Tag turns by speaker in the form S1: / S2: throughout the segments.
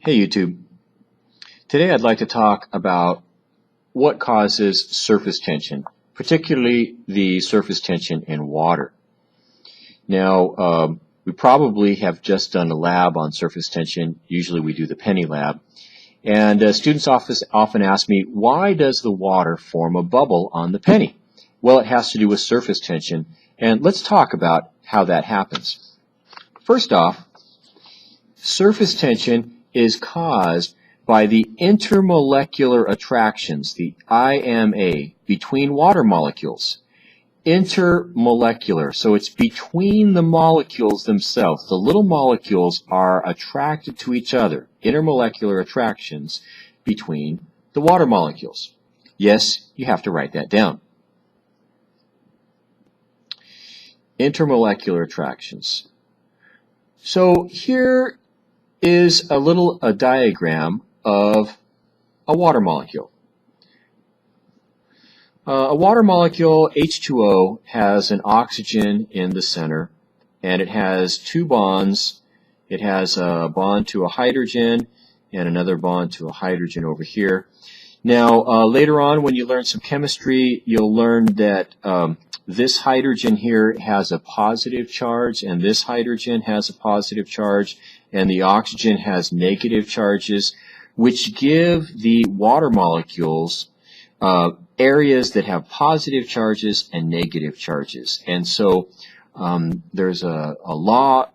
S1: Hey YouTube. Today I'd like to talk about what causes surface tension, particularly the surface tension in water. Now, we probably have just done a lab on surface tension. Usually we do the penny lab. And students often ask me, why does the water form a bubble on the penny? Well, it has to do with surface tension, and let's talk about how that happens. First off, surface tension is caused by the intermolecular attractions, the IMA, between water molecules. Intermolecular, so it's between the molecules themselves. The little molecules are attracted to each other. Intermolecular attractions between the water molecules. Yes, you have to write that down. Intermolecular attractions. So here is a diagram of a water molecule. A water molecule, H2O, has an oxygen in the center, and it has two bonds. It has a bond to a hydrogen and another bond to a hydrogen over here. Now, later on when you learn some chemistry, you'll learn that this hydrogen here has a positive charge, and this hydrogen has a positive charge, and the oxygen has negative charges, which give the water molecules areas that have positive charges and negative charges. And so there's a law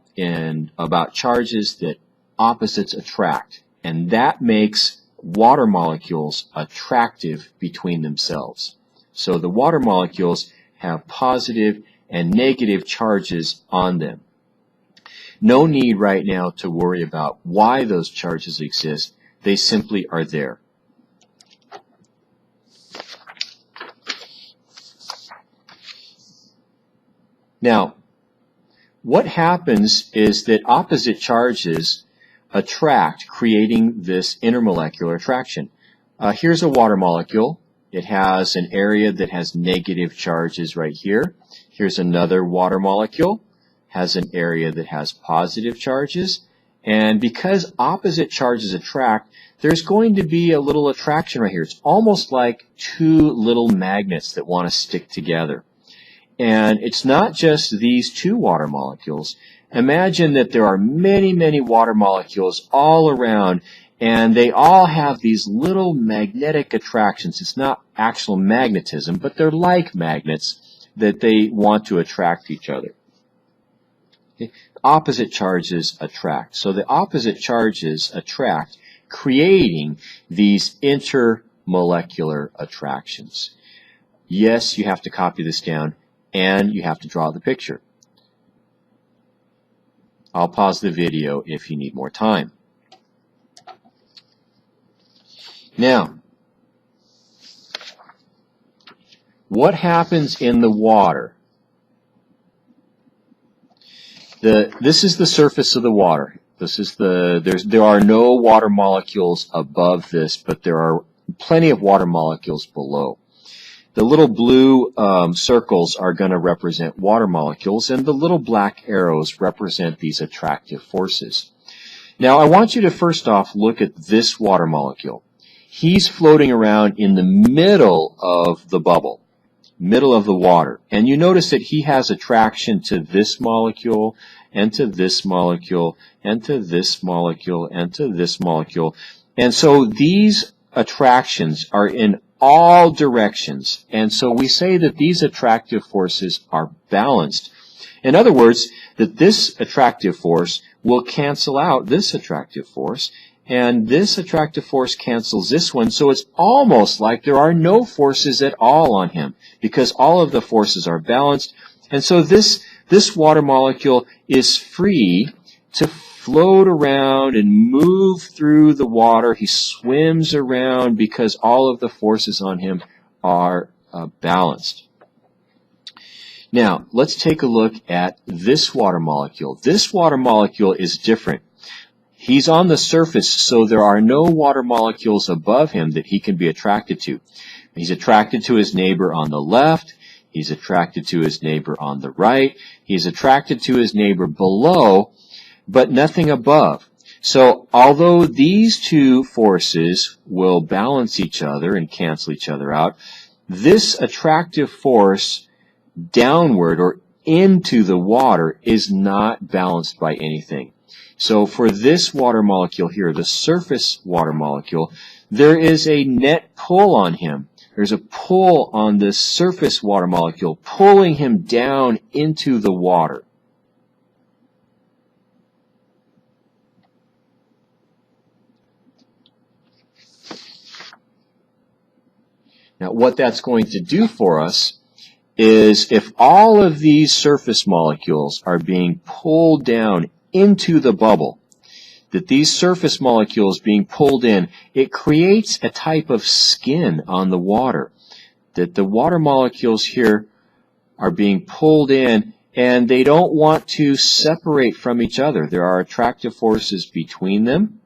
S1: about charges that opposites attract, and that makes water molecules attractive between themselves. So the water molecules have positive and negative charges on them. No need right now to worry about why those charges exist. They simply are there. Now, what happens is that opposite charges attract, creating this intermolecular attraction. Here's a water molecule. It has an area that has negative charges right here. Here's another water molecule, has an area that has positive charges. And because opposite charges attract, there's going to be a little attraction right here. It's almost like two little magnets that want to stick together. And it's not just these two water molecules. Imagine that there are many, many water molecules all around, and they all have these little magnetic attractions. It's not actual magnetism, but they're like magnets that they want to attract each other. Okay. Opposite charges attract. So the opposite charges attract, creating these intermolecular attractions. Yes, you have to copy this down, and you have to draw the picture. I'll pause the video if you need more time. Now, what happens in the water? This is the surface of the water. There are no water molecules above this, but there are plenty of water molecules below. The little blue circles are going to represent water molecules, and the little black arrows represent these attractive forces. Now, I want you to first off look at this water molecule. He's floating around in the middle of the bubble, middle of the water. And you notice that he has attraction to this molecule, and to this molecule, and to this molecule, and to this molecule. And so these attractions are in all directions. And so we say that these attractive forces are balanced. In other words, that this attractive force will cancel out this attractive force, and this attractive force cancels this one, so it's almost like there are no forces at all on him, because all of the forces are balanced. And so this water molecule is free to float around and move through the water. He swims around because all of the forces on him are balanced. Now, let's take a look at this water molecule. This water molecule is different. He's on the surface, so there are no water molecules above him that he can be attracted to. He's attracted to his neighbor on the left. He's attracted to his neighbor on the right. He's attracted to his neighbor below, but nothing above. So although these two forces will balance each other and cancel each other out, this attractive force downward or into the water is not balanced by anything. So for this water molecule here, the surface water molecule, there is a net pull on him. There's a pull on this surface water molecule, pulling him down into the water. Now, what that's going to do for us is if all of these surface molecules are being pulled down into the bubble, that these surface molecules being pulled in, it creates a type of skin on the water, that the water molecules here are being pulled in and they don't want to separate from each other. There are attractive forces between them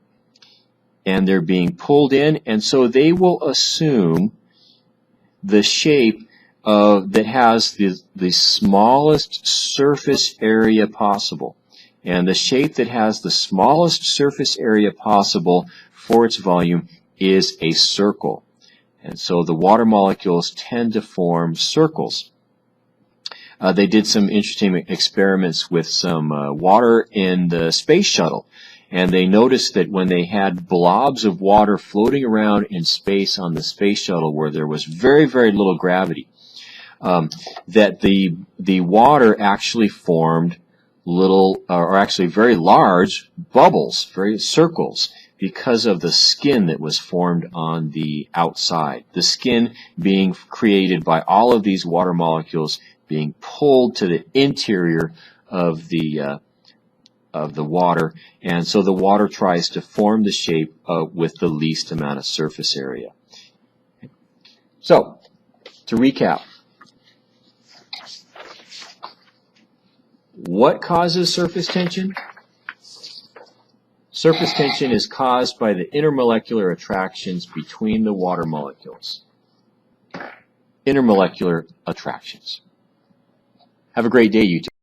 S1: and they're being pulled in, and so they will assume the shape that has the smallest surface area possible. And the shape that has the smallest surface area possible for its volume is a circle. And so the water molecules tend to form circles. They did some interesting experiments with some water in the space shuttle. And they noticed that when they had blobs of water floating around in space on the space shuttle where there was very, very little gravity, that the water actually formed little, or actually very large bubbles, very circles, because of the skin that was formed on the outside. The skin being created by all of these water molecules being pulled to the interior of the water, and so the water tries to form the shape with the least amount of surface area. So, to recap, what causes surface tension? Surface tension is caused by the intermolecular attractions between the water molecules. Intermolecular attractions. Have a great day, you two.